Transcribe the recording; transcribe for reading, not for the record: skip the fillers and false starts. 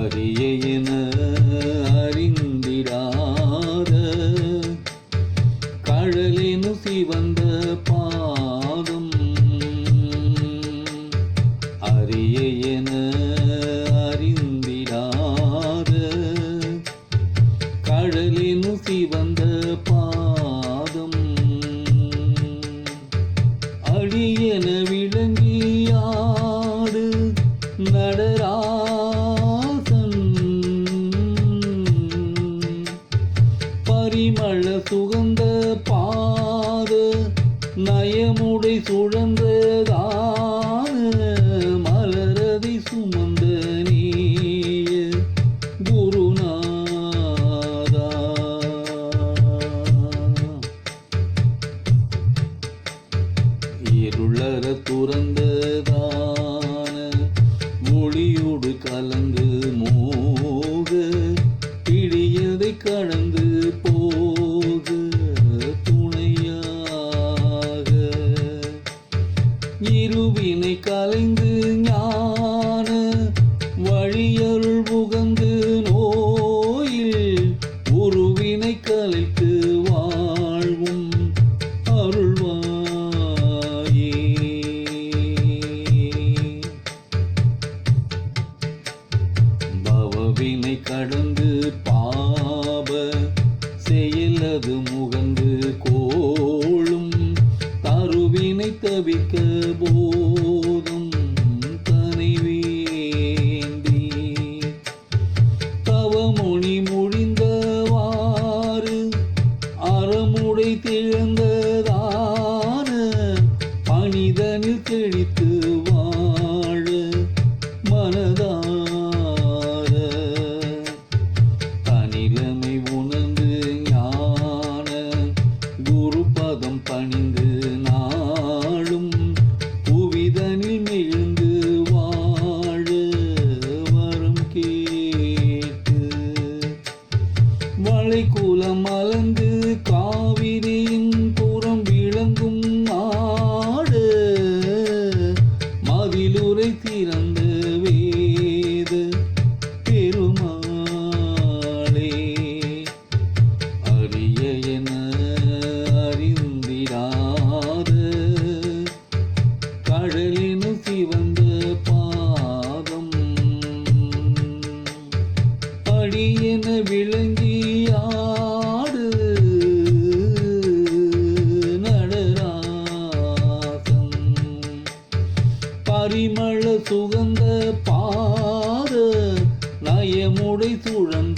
அரிய என அறிந்திடாத கழலினு சிவந்த பாதம் அரிய என அறிந்திடாத கழலினு சிவந்த பாதம் அடியென விளங்கியாடு நடராசன் பரிமள சுகந்த பாத நயமுடை சுழந்ததான மலரதி சுமந்த நீய குருநாதா இருளற துறந்ததான மொழியோடு கலந்து மோக பிடியதை கடந்து போக துணையாக இருவினை கலைந்து ஞான வழியருள் புகந்து நோயில் உருவினை கலைத்து வாழ்வும் அருள்வாயே பவவினை கடந்து பாப செயலது முகந்து கோளும் தருவினை தவிக்க போதும் தனை வேண்டி தவமொழி மொழிந்தவாறு அறமுடை திழந்ததான பணிதனில் தெளித்து வாழ மனதார தனிலமை உணர்ந்து ஞான குருபதம் பணிந்து நாளும் புவிதனில் மிழ்ந்து வாழ வரம் கேட்டு வளைகுலம் மலர்ந்து காவிரியின் புறம் விளங்கும் நாடு மதிலுரை திறந்த வேத பெருமாளே அரிய என அறிந்திடாத கழலினு சிவந்த பாதம் அடியென விளங்கியாடு நடராசன் பரிமள சுகந்த பாத நயமுடை சுழந்த